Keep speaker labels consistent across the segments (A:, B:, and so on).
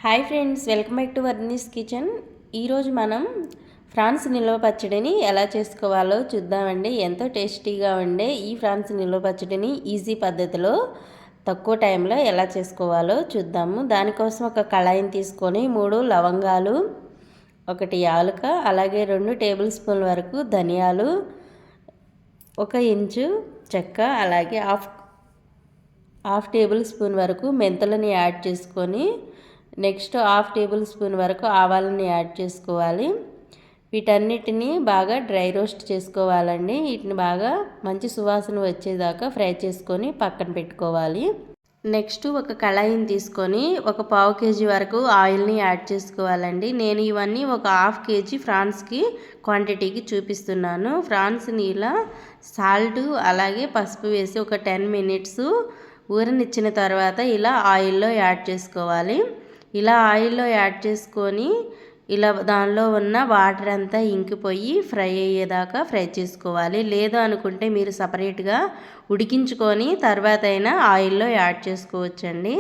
A: Hi friends, welcome back to Varni's kitchen. ఈరోజు మనం France నిల్వ పచ్చడిని ఎలా చేసుకోవాలో చూద్దామండి. ఎంతో టేస్టీగా ఉండే ఈ ఫ్రాన్స్ నిల్వ పచ్చడిని ఈజీ పద్ధతిలో తక్కువ టైంలో ఎలా చేసుకోవాలో చూద్దాము. దానికోసం ఒక కళాయిని తీసుకొని 3 లవంగాలు, 1 యాలుక, అలాగే 2 టేబుల్ స్పూన్ల వరకు ధనియాలు, 1 ఇంచు చెక్క, అలాగే హాఫ్ టేబుల్ స్పూన్ వరకు మెంతులని యాడ్ చేసుకొని నెక్స్ట్ హాఫ్ టేబుల్ స్పూన్ వరకు ఆవాలని యాడ్ చేసుకోవాలి. వీటన్నిటిని బాగా డ్రై రోస్ట్ చేసుకోవాలండి. వీటిని బాగా మంచి సువాసన వచ్చేదాకా ఫ్రై చేసుకొని పక్కన పెట్టుకోవాలి. నెక్స్ట్ ఒక కళాయిని తీసుకొని 1/4 kg వరకు ఆయిల్ని యాడ్ చేసుకోవాలండి. నేను ఇవన్నీ 1/2 kg ఫ్రాన్స్కి క్వాంటిటీకి చూపిస్తున్నాను. ఫ్రాన్స్ని ఇలా సాల్ట్ అలాగే పసుపు వేసి ఒక 10 మినిట్స్ ఊరనిచ్చిన తర్వాత ఇలా ఆయిల్లో యాడ్ చేసుకోవాలి. ఇలా ఆయిల్లో యాడ్ చేసుకొని ఇలా దానిలో ఉన్న వాటర్ అంతా ఇంకిపోయి ఫ్రై అయ్యేదాకా ఫ్రై చేసుకోవాలి. లేదు అనుకుంటే మీరు సపరేట్గా ఉడికించుకొని తర్వాత అయినా ఆయిల్లో యాడ్ చేసుకోవచ్చండి.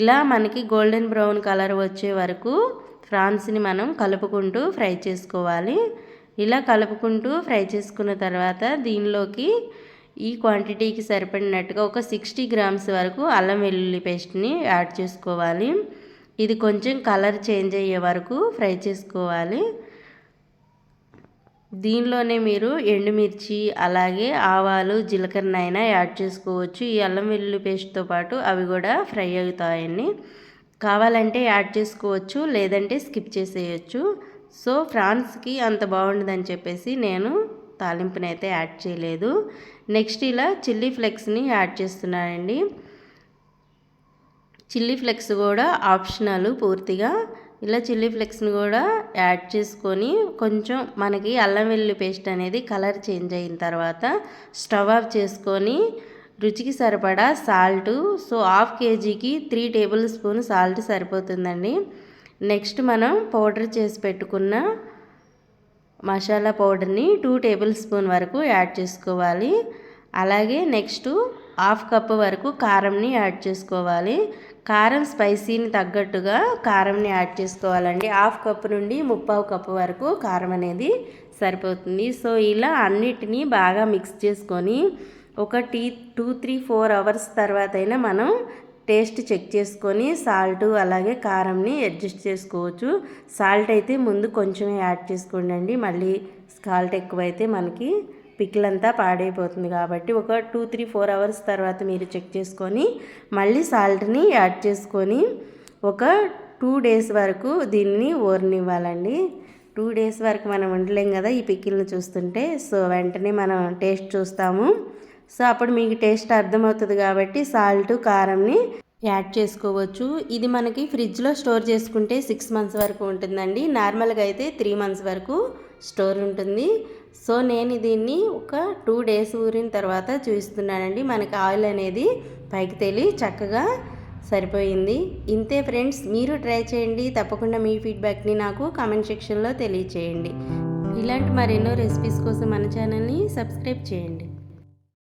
A: ఇలా మనకి గోల్డెన్ బ్రౌన్ కలర్ వచ్చే వరకు ఫ్రాన్స్ని మనం కలుపుకుంటూ ఫ్రై చేసుకోవాలి. ఇలా కలుపుకుంటూ ఫ్రై చేసుకున్న తర్వాత దీనిలోకి ఈ క్వాంటిటీకి సరిపడినట్టుగా ఒక 60 గ్రామ్స్ వరకు అల్లం వెల్లుల్లి పేస్ట్ని యాడ్ చేసుకోవాలి. ఇది కొంచెం కలర్ చేంజ్ అయ్యే వరకు ఫ్రై చేసుకోవాలి. దీనిలోనే మీరు ఎండుమిర్చి అలాగే ఆవాలు, జీలకర్రనైనా యాడ్ చేసుకోవచ్చు. ఈ అల్లం వెల్లుల్లి పేస్ట్తో పాటు అవి కూడా ఫ్రై అవుతాయండి. కావాలంటే యాడ్ చేసుకోవచ్చు, లేదంటే స్కిప్ చేసేయచ్చు. సో ఫ్రాన్స్కి అంత బాగుండదని చెప్పేసి నేను తాలింపునైతే యాడ్ చేయలేదు. నెక్స్ట్ ఇలా చిల్లీ ఫ్లేక్స్ని యాడ్ చేస్తున్నానండి. చిల్లీ ఫ్లేక్స్ కూడా ఆప్షనల్ పూర్తిగా. ఇలా చిల్లీ ఫ్లేక్స్ని కూడా యాడ్ చేసుకొని కొంచెం మనకి అల్లం వెల్లుల్లి పేస్ట్ అనేది కలర్ చేంజ్ అయిన తర్వాత స్టవ్ ఆఫ్ చేసుకొని రుచికి సరిపడా salt, so 1/2 kgకి 3 table spoon salt సరిపోతుందండి. నెక్స్ట్ మనం పౌడర్ చేసి పెట్టుకున్న మసాలా పౌడర్ని 2 టేబుల్ స్పూన్ వరకు యాడ్ చేసుకోవాలి. అలాగే నెక్స్ట్ 1/2 కప్ వరకు కారంని యాడ్ చేసుకోవాలి. కారం స్పైసీని తగ్గట్టుగా కారంని యాడ్ చేసుకోవాలండి. 1/2 కప్ నుండి 3/4 కప్ వరకు కారం అనేది సరిపోతుంది. సో ఇలా అన్నిటినీ బాగా మిక్స్ చేసుకొని ఒక 2-3-4 అవర్స్ తర్వాత అయినా మనం టేస్ట్ చెక్ చేసుకొని సాల్ట్ అలాగే కారంని అడ్జస్ట్ చేసుకోవచ్చు. సాల్ట్ అయితే ముందు కొంచెం యాడ్ చేసుకోండి, మళ్ళీ సాల్ట్ ఎక్కువైతే మనకి పికిల్ అంతా పాడైపోతుంది. కాబట్టి ఒక 2-3-4 అవర్స్ తర్వాత మీరు చెక్ చేసుకొని మళ్ళీ సాల్ట్ని యాడ్ చేసుకొని ఒక 2 డేస్ వరకు దీన్ని ఊరనివ్వాలండి. 2 డేస్ వరకు మనం ఉండలేం కదా ఈ పికిల్ని చూస్తుంటే. సో వెంటనే మనం టేస్ట్ చూస్తాము. సో అప్పుడు మీకు టేస్ట్ అర్థమవుతుంది కాబట్టి సాల్ట్ కారంని యాడ్ చేసుకోవచ్చు. ఇది మనకి ఫ్రిడ్జ్లో స్టోర్ చేసుకుంటే 6 మంత్స్ వరకు ఉంటుందండి. నార్మల్గా అయితే 3 మంత్స్ వరకు స్టోర్ ఉంటుంది. సో నేను దీన్ని ఒక 2 డేస్ ఊరిన తర్వాత చూపిస్తున్నానండి. మనకి ఆయిల్ అనేది పైకి తేలి చక్కగా సరిపోయింది. ఇంతే ఫ్రెండ్స్, మీరు ట్రై చేయండి. తప్పకుండా మీ ఫీడ్బ్యాక్ని నాకు కామెంట్ సెక్షన్లో తెలియచేయండి. ఇలాంటి మరెన్నో రెసిపీస్ కోసం మన ఛానల్ని సబ్స్క్రైబ్ చేయండి.